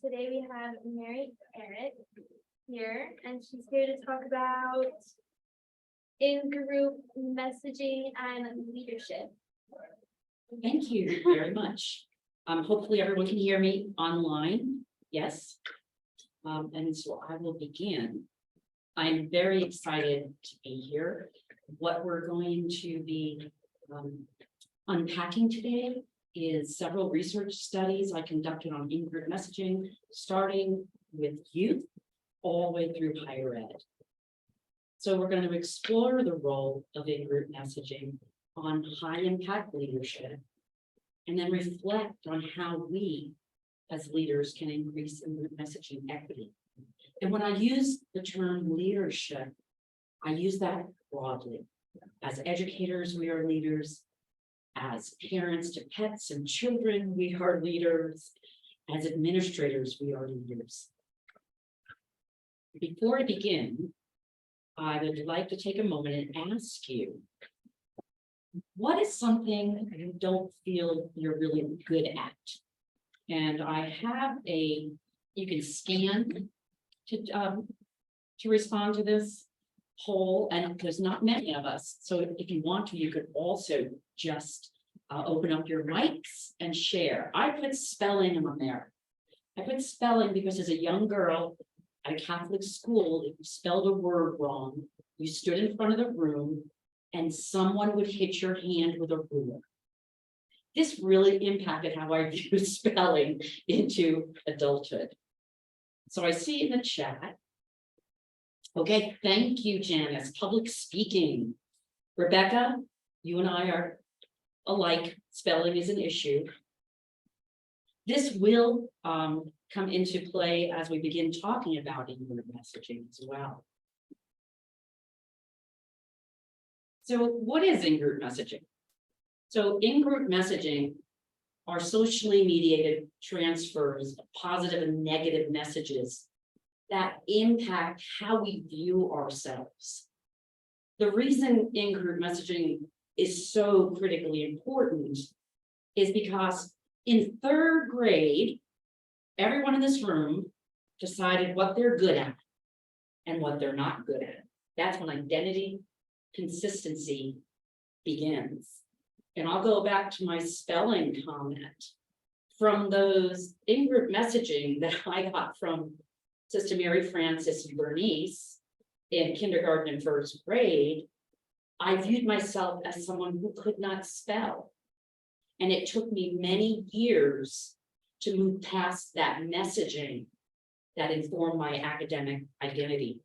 today we have Earick here, and she's here to talk about in-group messaging and leadership. Thank you very much. Hopefully everyone can hear me online. Yes. And so I will begin. I'm very excited to be here. What we're going to be unpacking today is several research studies I conducted on in-group messaging, starting with youth all the way through higher ed. So we're going to explore the role of in-group messaging on high impact leadership, and then reflect on how we as leaders can increase in-group messaging equity. And when I use the term leadership, I use that broadly. As educators, we are leaders. As parents to pets and children, we are leaders. As administrators, we are leaders. Before I begin, I would like to take a moment and ask you, what is something you don't feel you're really good at? And I have you can scan to respond to this poll, and there's not many of us. So if you want to, you could also just open up your mics and share. I put spelling on there. I put spelling because as a young girl at a Catholic school, if you spelled a word wrong, you stood in front of the room and someone would hit your hand with a ruler. This really impacted how I viewed spelling into adulthood. So I see in the chat. Okay, thank you, Janice. Public speaking. Rebecca, you and I are alike. Spelling is an issue. This will come into play as we begin talking about in-group messaging as well. So what is in-group messaging? So in-group messaging are socially mediated transfers of positive and negative messages that impact how we view ourselves. The reason in-group messaging is so critically important is because in third grade, everyone in this room decided what they're good at and what they're not good at. That's when identity consistency begins. And I'll go back to my spelling comment. From those in-group messaging that I got from Sister Mary Frances and Bernice in kindergarten and first grade, I viewed myself as someone who could not spell. And it took me many years to move past that messaging that informed my academic identity.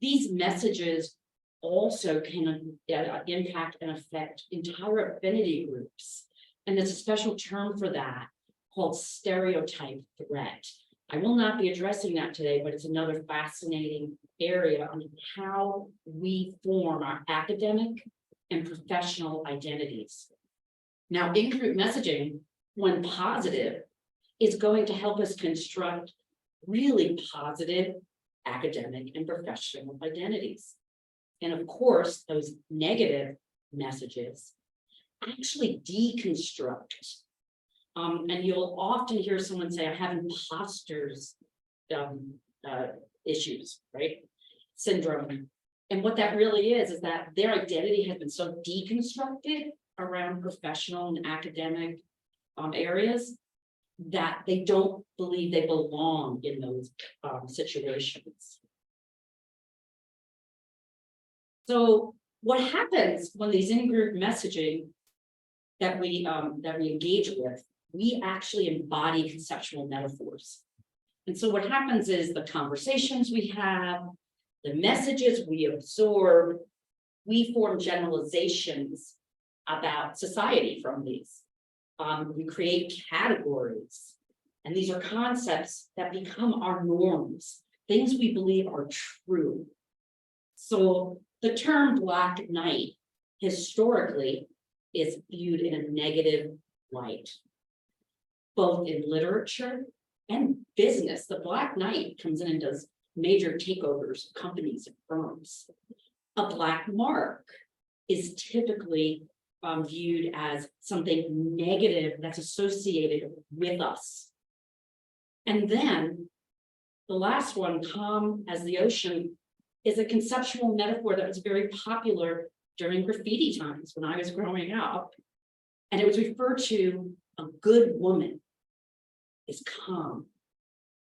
These messages also can impact and affect entire affinity groups. And there's a special term for that called stereotype threat. I will not be addressing that today, but it's another fascinating area on how we form our academic and professional identities. Now, in-group messaging, when positive, is going to help us construct really positive academic and professional identities. And of course, those negative messages actually deconstruct. And you'll often hear someone say, I have imposters issues, right? Syndrome. And what that really is that their identity has been so deconstructed around professional and academic areas that they don't believe they belong in those situations. So what happens when these in-group messaging that we engage with, we actually embody conceptual metaphors. And so what happens is the conversations we have, the messages we absorb, we form generalizations about society from these. We create categories, and these are concepts that become our norms, things we believe are true. So the term Black Knight historically is viewed in a negative light, both in literature and business. The Black Knight comes in and does major takeovers of companies and firms. A black mark is typically viewed as something negative that's associated with us. And then the last one, calm as the ocean, is a conceptual metaphor that was very popular during graffiti times when I was growing up. And it was referred to a good woman is calm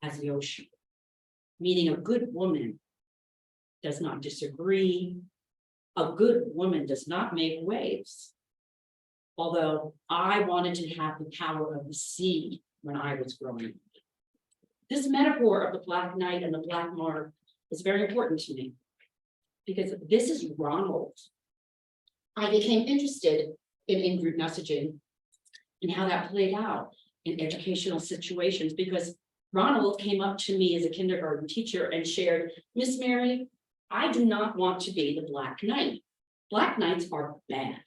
as the ocean, meaning a good woman does not disagree. A good woman does not make waves. Although I wanted to have the power of the sea when I was growing up. This metaphor of the Black Knight and the Black Mark is very important to me because this is Ronald. I became interested in in-group messaging and how that played out in educational situations because Ronald came up to me as a kindergarten teacher and shared, Miss Mary, I do not want to be the Black Knight. Black Knights are bad.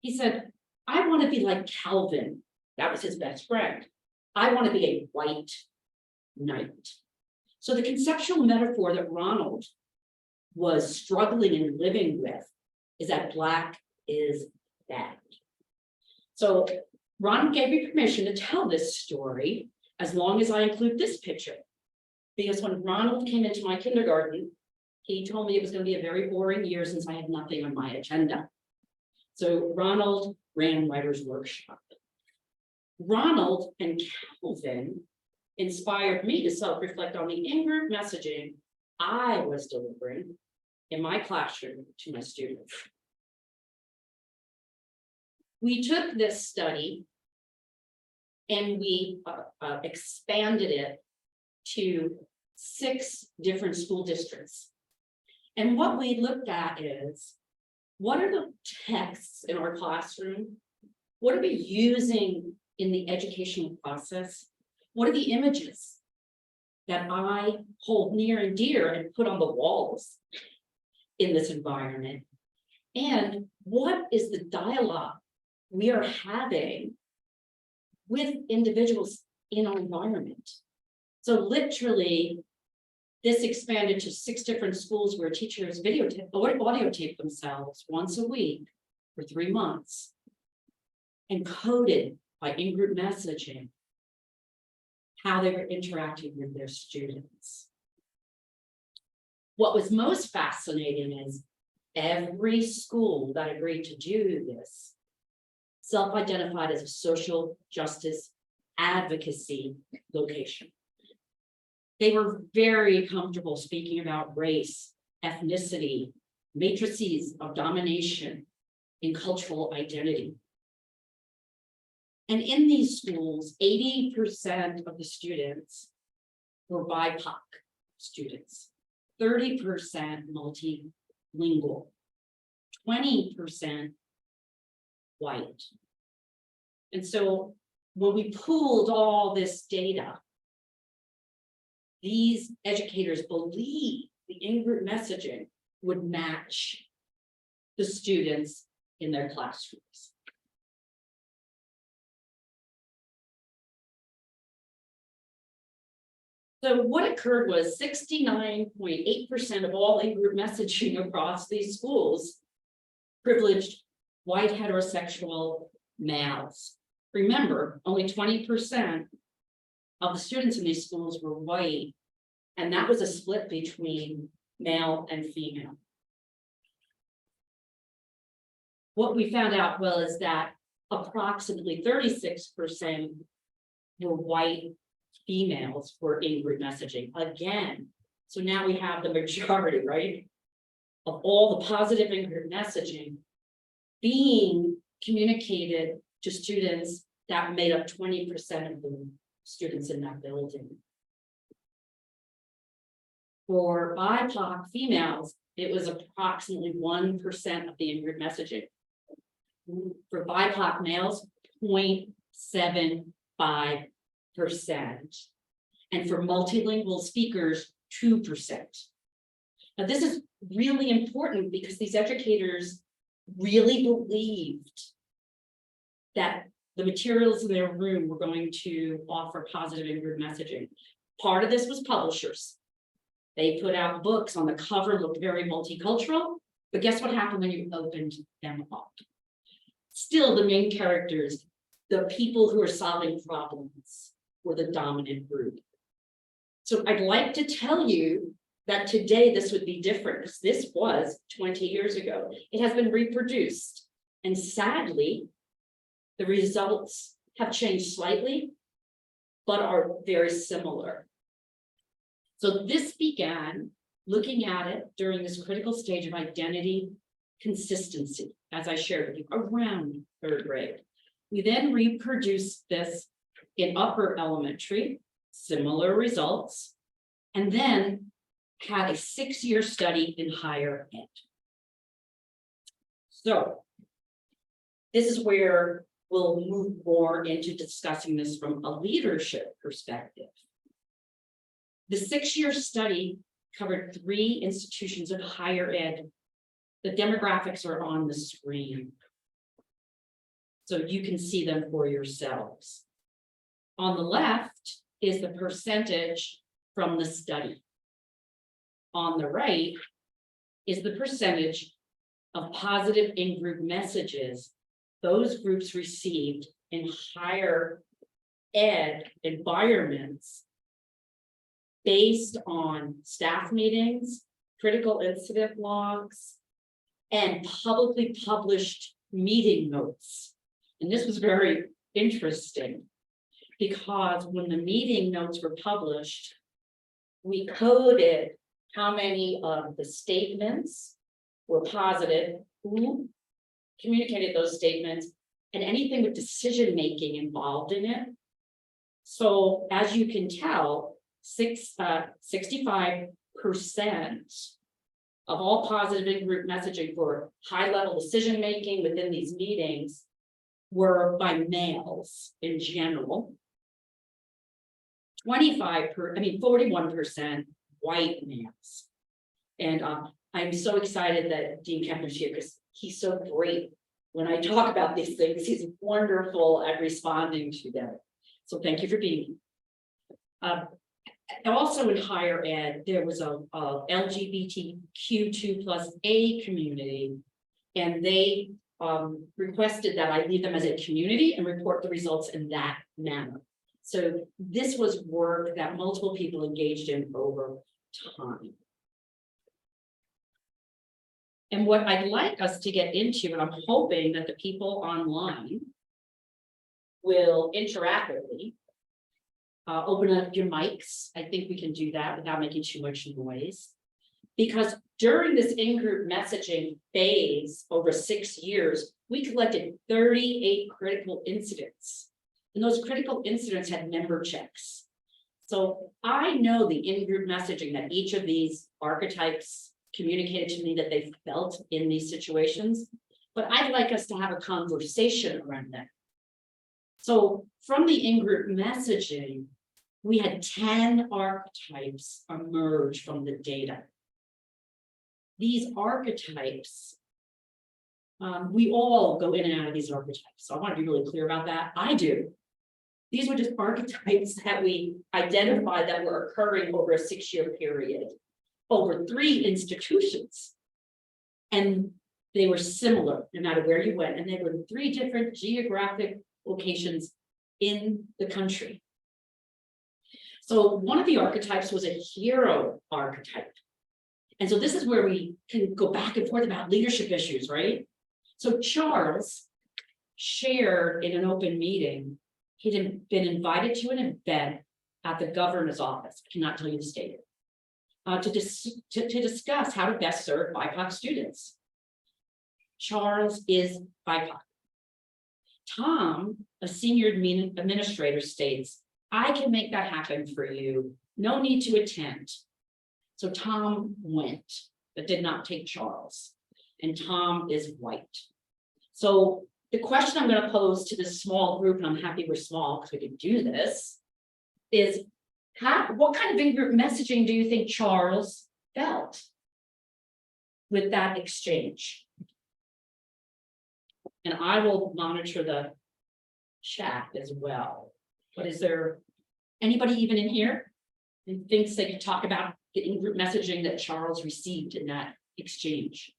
He said, I want to be like Calvin. That was his best friend. I want to be a white knight. So the conceptual metaphor that Ronald was struggling and living with is that Black is bad. So Ronald gave me permission to tell this story as long as I include this picture. Because when Ronald came into my kindergarten, he told me it was going to be a very boring year since I had nothing on my agenda. So Ronald ran Writer's Workshop. Ronald and Calvin inspired me to self-reflect on the in-group messaging I was delivering in my classroom to my students. We took this study and we expanded it to 6 different school districts. And what we looked at is, what are the texts in our classroom? What are we using in the educational process? What are the images that I hold near and dear and put on the walls in this environment? And what is the dialogue we are having with individuals in our environment? So literally, this expanded to 6 different schools where teachers audio tape themselves once a week for 3 months, encoded by in-group messaging, how they were interacting with their students. What was most fascinating is every school that agreed to do this self-identified as a social justice advocacy location. They were very comfortable speaking about race, ethnicity, matrices of domination, and cultural identity. And in these schools, 80% of the students were BIPOC students, 30% multilingual, 20% white. And so when we pooled all this data, these educators believe the in-group messaging would match the students in their classrooms. So what occurred was 69.8% of all in-group messaging across these schools privileged white heterosexual males. Remember, only 20% of the students in these schools were white, and that was a split between male and female. What we found out was that approximately 36% were white females for in-group messaging again. So now we have the majority, right, of all the positive in-group messaging being communicated to students that made up 20% of the students in that building. For BIPOC females, it was approximately 1% of the in-group messaging. For BIPOC males, 0.75%. And for multilingual speakers, 2%. Now, this is really important because these educators really believed that the materials in their room were going to offer positive in-group messaging. Part of this was publishers. They put out books on the cover, looked very multicultural, but guess what happened when you opened them up? Still, the main characters, the people who are solving problems, were the dominant group. So I'd like to tell you that today this would be different, because this was 20 years ago. It has been reproduced, and sadly, the results have changed slightly, but are very similar. So this began looking at it during this critical stage of identity consistency, as I shared with you, around third grade. We then reproduced this in upper elementary, similar results, and then had a 6-year study in higher ed. So this is where we'll move more into discussing this from a leadership perspective. The 6-year study covered 3 institutions of higher ed. The demographics are on the screen, so you can see them for yourselves. On the left is the percentage from the study. On the right is the percentage of positive in-group messages those groups received in higher ed environments based on staff meetings, critical incident logs, and publicly published meeting notes. And this was very interesting, because when the meeting notes were published, we coded how many of the statements were positive, who communicated those statements, and anything with decision-making involved in it. So as you can tell, 65% of all positive in-group messaging for high-level decision-making within these meetings were by males in general. 41% white males. And I'm so excited that Dean Kempner's here, because he's so great when I talk about these things. He's wonderful at responding to them. So thank you for being here. Also in higher ed, there was a LGBTQ2+A community, and they requested that I leave them as a community and report the results in that manner. So this was work that multiple people engaged in over time. And what I'd like us to get into, and I'm hoping that the people online will interact with me. Open up your mics. I think we can do that without making too much noise. Because during this in-group messaging phase over 6 years, we collected 38 critical incidents. And those critical incidents had member checks. So I know the in-group messaging that each of these archetypes communicated to me that they felt in these situations, but I'd like us to have a conversation around that. So from the in-group messaging, we had 10 archetypes emerge from the data. These archetypes, we all go in and out of these archetypes. So I want to be really clear about that. I do. These were just archetypes that we identified that were occurring over a 6-year period, over 3 institutions. And they were similar no matter where you went. And they were in 3 different geographic locations in the country. So one of the archetypes was a hero archetype. And so this is where we can go back and forth about leadership issues, right? So Charles shared in an open meeting, he'd been invited to an event at the governor's office, I cannot tell you the state, to discuss how to best serve BIPOC students. Charles is BIPOC. Tom, a senior administrator, states, I can make that happen for you. No need to attend. So Tom went, but did not take Charles. And Tom is white. So the question I'm going to pose to this small group, and I'm happy we're small because we can do this, is what kind of in-group messaging do you think Charles felt with that exchange? And I will monitor the chat as well. But is there anybody even in here who thinks they could talk about the in-group messaging that Charles received in that exchange?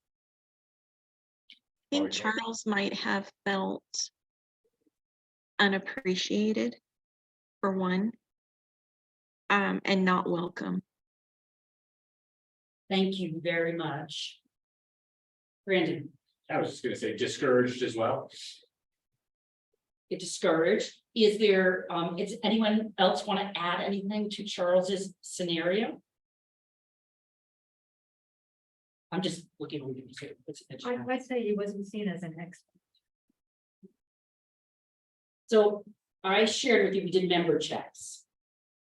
I think Charles might have felt unappreciated for one. And not welcome. Thank you very much. Brandon, I was just gonna say discouraged as well. get discouraged. Is there, is anyone else want to add anything to Charles's scenario? I'm just looking over you. I'd say he wasn't seen as an expert. So I shared with you, we did member checks.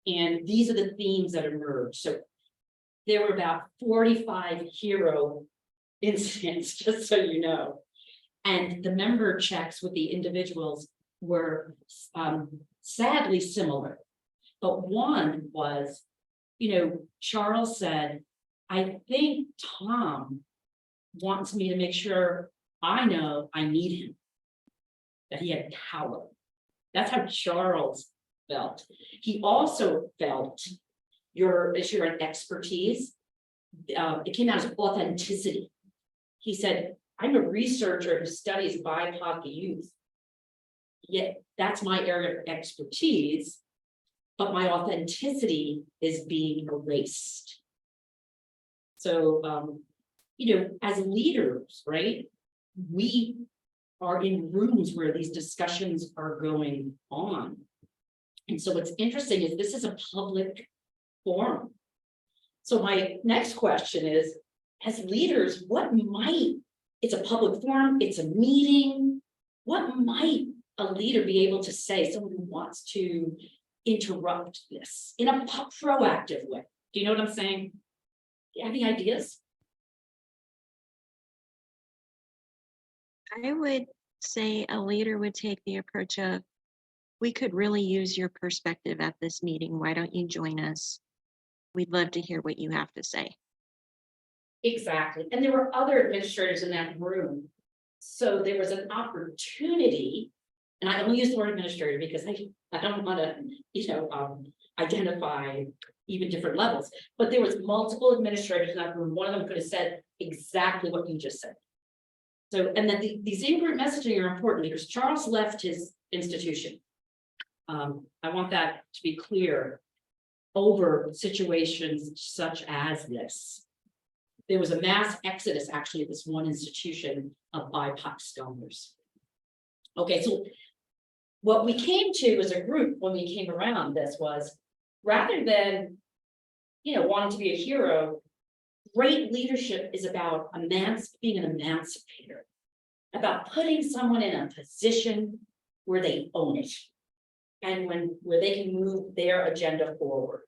And these are the themes that emerged. So there were about 45 hero incidents, just so you know. And the member checks with the individuals were sadly similar. But one was, Charles said, I think Tom wants me to make sure I know I need him, that he had power. That's how Charles felt. He also felt your expertise. It came out as authenticity. He said, I'm a researcher who studies BIPOC youth. Yet that's my area of expertise, but my authenticity is being erased. So, as leaders, right, we are in rooms where these discussions are going on. And so what's interesting is this is a public forum. So my next question is, as leaders, it's a public forum, it's a meeting, what might a leader be able to say, someone who wants to interrupt this in a proactive way? Do you know what I'm saying? Do you have any ideas? I would say a leader would take the approach of, we could really use your perspective at this meeting. Why don't you join us? We'd love to hear what you have to say. Exactly. And there were other administrators in that room. So there was an opportunity, and I only use the word administrator because I don't want to, identify even different levels, but there was multiple administrators in that room. One of them could have said exactly what you just said. So, and then these in-group messaging are important because Charles left his institution. I want that to be clear over situations such as this. There was a mass exodus actually at this one institution of BIPOC scholars. Okay, so what we came to as a group when we came around this was, rather than, wanting to be a hero, great leadership is about being an emancipator, about putting someone in a position where they own it and where they can move their agenda forward.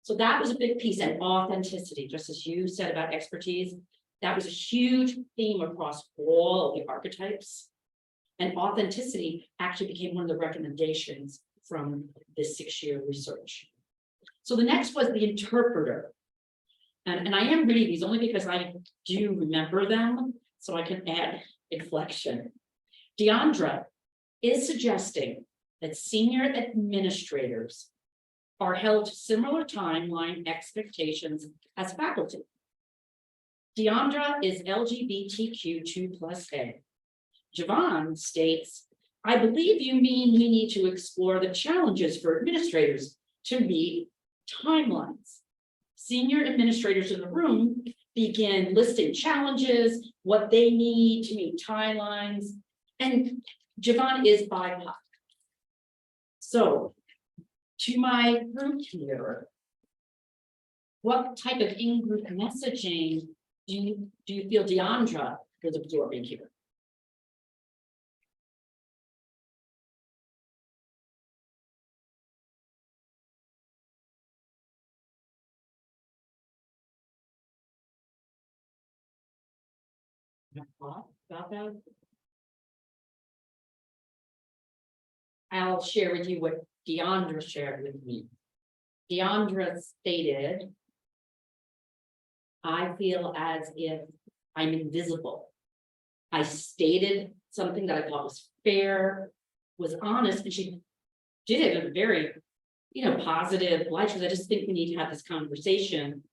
So that was a big piece, and authenticity, just as you said about expertise, that was a huge theme across all of the archetypes. And authenticity actually became one of the recommendations from this 6-year research. So the next was the interpreter. And I am reading these only because I do remember them, so I can add inflection. Deandra is suggesting that senior administrators are held to similar timeline expectations as faculty. Deandra is LGBTQ2+A. Javon states, I believe you mean we need to explore the challenges for administrators to meet timelines. Senior administrators in the room begin listing challenges, what they need to meet timelines, and Javon is BIPOC. So, to my group here, what type of in-group messaging do you feel Deandra was absorbing here? About that? I'll share with you what Deandra shared with me. Deandra stated, I feel as if I'm invisible. I stated something that I thought was fair, was honest, and she did it in a very, positive light. Because I just think we need to have this conversation.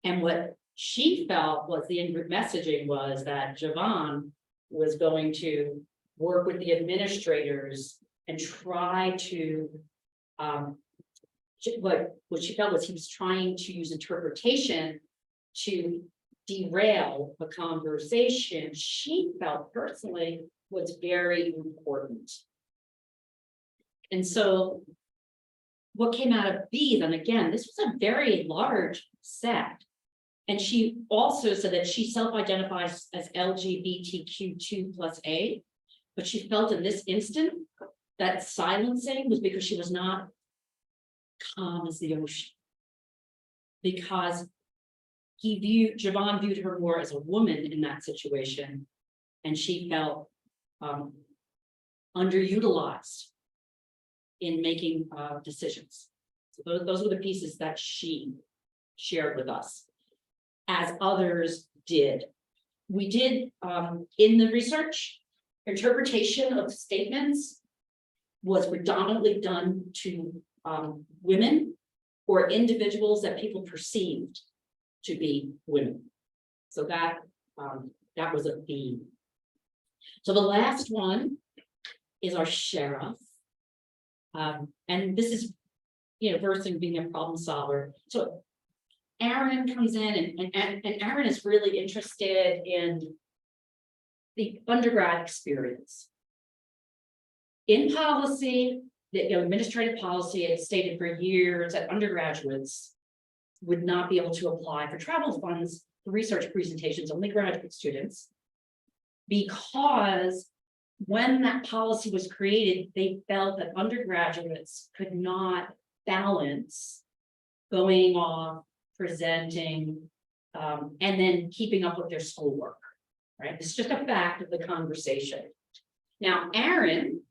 And what she felt was the in-group messaging was that Javon was going to work with the administrators and try to what she felt was he was trying to use interpretation to derail the conversation she felt personally was very important. And so what came out of B, then again, this was a very large set. And she also said that she self-identifies as LGBTQ2+A, but she felt in this instant that silencing was because she was not calm as the ocean. Because Javon viewed her more as a woman in that situation, and she felt underutilized in making decisions. So those were the pieces that she shared with us, as others did. We did, in the research, interpretation of statements was predominantly done to women or individuals that people perceived to be women. So that was a theme. So the last one is our sheriff. And this is, versus being a problem solver. So Aaron comes in and Aaron is really interested in the undergrad experience. In policy, the administrative policy, it stated for years that undergraduates would not be able to apply for travel funds for research presentations, only graduate students, because when that policy was created, they felt that undergraduates could not balance going off, presenting, and then keeping up with their schoolwork, right? It's just a fact of the conversation. Now, Aaron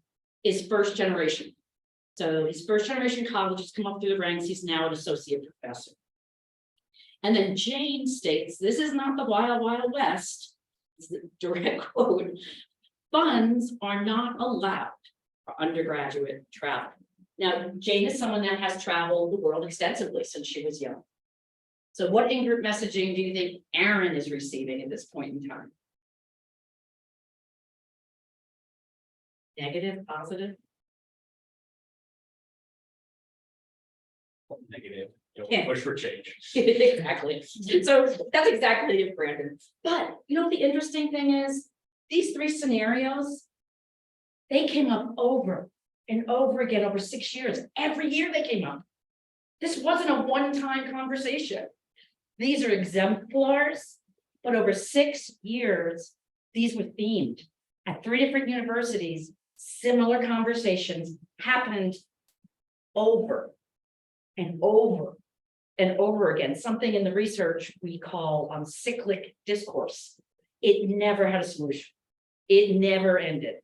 is first generation. So his first generation college has come up through the ranks. He's now an associate professor. And then Jane states, this is not the Wild Wild West, it's the direct quote, funds are not allowed for undergraduate travel. Now, Jane is someone that has traveled the world extensively since she was young. So what in-group messaging do you think Aaron is receiving at this point in time? Negative, positive? Negative, Yeah. push for change. Exactly. So that's exactly it, Brandon. But the interesting thing is, these three scenarios, they came up over and over again over 6 years. Every year they came up. This wasn't a one-time conversation. These are exemplars, but over 6 years, these were themed at 3 different universities. Similar conversations happened over and over and over again, something in the research we call cyclic discourse. It never had a solution. It never ended.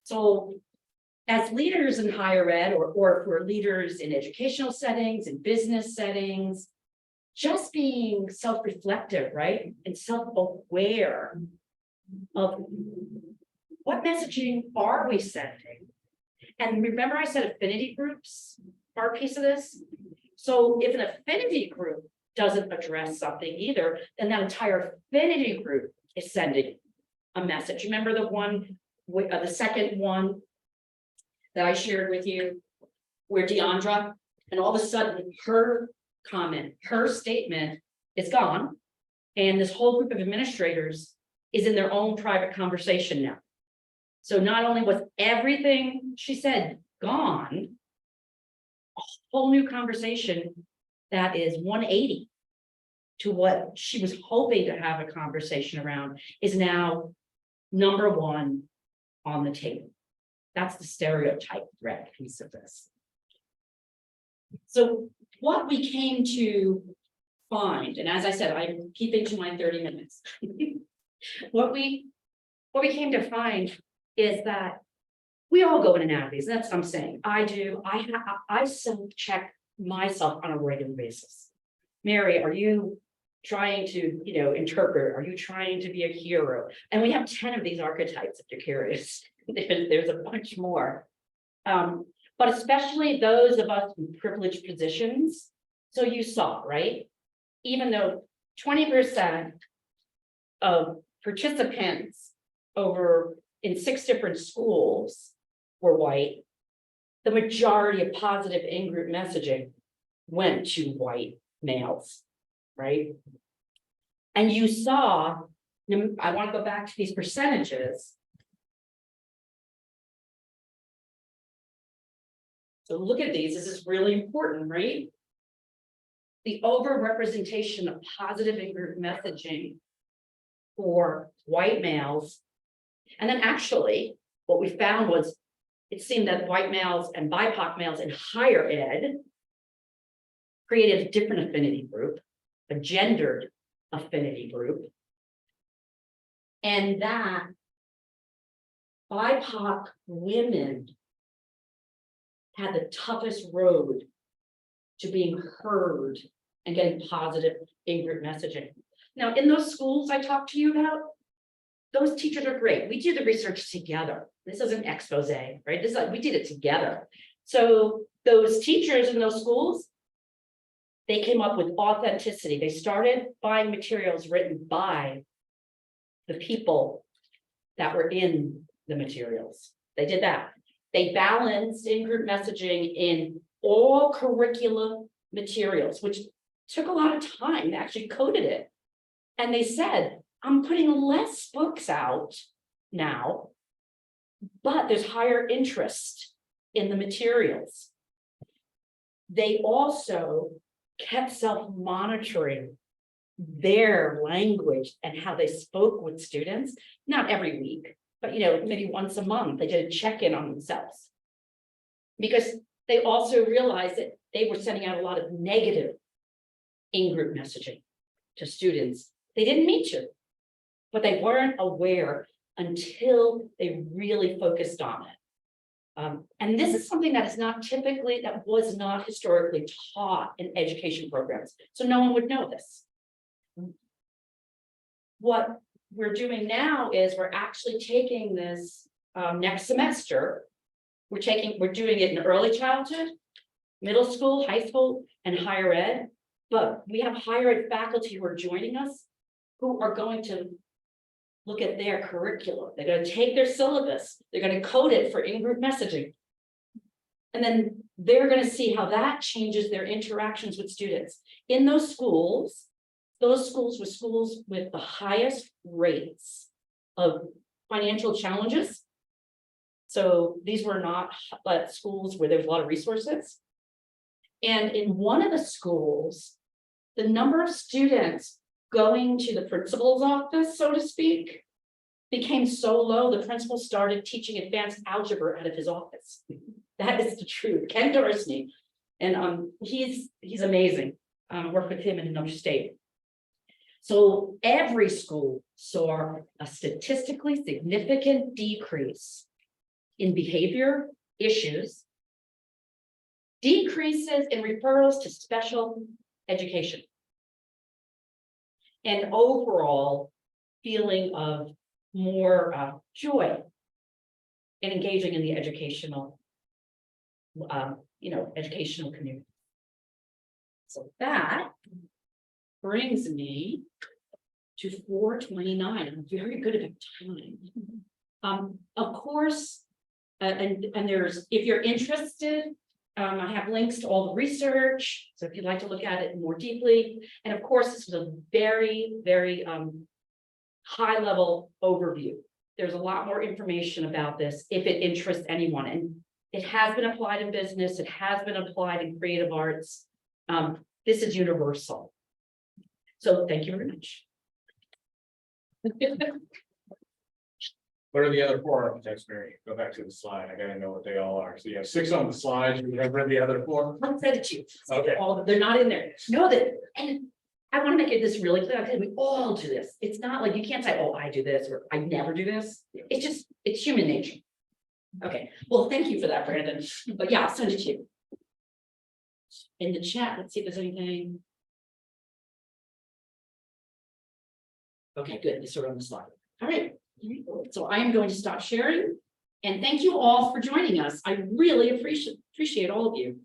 So as leaders in higher ed, or if we're leaders in educational settings, in business settings, just being self-reflective, right? And self-aware of what messaging are we sending? And remember I said affinity groups are a piece of this. So if an affinity group doesn't address something either, then that entire affinity group is sending a message. Remember the second one that I shared with you, where Deandra, and all of a sudden her comment, her statement is gone. And this whole group of administrators is in their own private conversation now. So not only was everything she said gone, a whole new conversation that is 180 to what she was hoping to have a conversation around is now number one on the table. That's the stereotype threat piece of this. So what we came to find, and as I said, I'm keeping to my 30 minutes. What we came to find is that we all go in and out of these. That's what I'm saying. I do. I self-check myself on a regular basis. Mary, are you trying to, interpret? Are you trying to be a hero? And we have 10 of these archetypes, if you're curious. There's a bunch more. But especially those of us in privileged positions. So you saw, right? Even though 20% of participants over in 6 different schools were white, the majority of positive in-group messaging went to white males, right? And you saw, I want to go back to these percentages. So look at these, this is really important, right? The overrepresentation of positive in-group messaging for white males. And then actually, what we found was, it seemed that white males and BIPOC males in higher ed created a different affinity group, a gendered affinity group. And that BIPOC women had the toughest road to being heard and getting positive in-group messaging. Now, in those schools I talked to you about, those teachers are great. We do the research together. This is an expose, right? This is like, we did it together. So those teachers in those schools, they came up with authenticity. They started buying materials written by the people that were in the materials. They did that. They balanced in-group messaging in all curricula materials, which took a lot of time. They actually coded it. And they said, I'm putting less books out now, but there's higher interest in the materials. They also kept self-monitoring their language and how they spoke with students, not every week, but maybe once a month, they did a check-in on themselves. Because they also realized that they were sending out a lot of negative in-group messaging to students. They didn't mean to, but they weren't aware until they really focused on it. And this is something that was not historically taught in education programs. So no one would know this. What we're doing now is we're actually taking this next semester. We're doing it in early childhood, middle school, high school, and higher ed. But we have higher ed faculty who are joining us who are going to look at their curriculum. They're going to take their syllabus. They're going to code it for in-group messaging. And then they're going to see how that changes their interactions with students. In those schools were schools with the highest rates of financial challenges. So these were not schools where there was a lot of resources. And in one of the schools, the number of students going to the principal's office, so to speak, became so low, the principal started teaching advanced algebra out of his office. That is the truth. Ken Dorsney, and he's amazing. Work with him in another state. So every school saw a statistically significant decrease in behavior issues, decreases in referrals to special education, and overall feeling of more joy in engaging in the educational, educational community. So that brings me to 4:29. I'm very good at time. Of course, and there's, if you're interested, I have links to all the research. So if you'd like to look at it more deeply, and of course, this was a very, very high level overview. There's a lot more information about this if it interests anyone, and it has been applied in business. It has been applied in creative arts. This is universal. So thank you very much. What are the other 4 architects, Mary? Go back to the slide. I gotta know what they all are. So you have 6 on the slide. Remember the other 4? I'll send it to you. Okay. They're not in there. Know that, and I want to make this really clear, because we all do this. It's not like you can't say, oh, I do this, or I never do this. It's human nature. Okay, well, thank you for that, Brandon. But yeah, I'll send it to you. In the chat, let's see if there's anything. Okay, good. It's sort of on the slide. All right. So I am going to stop sharing. And thank you all for joining us. I really appreciate all of you.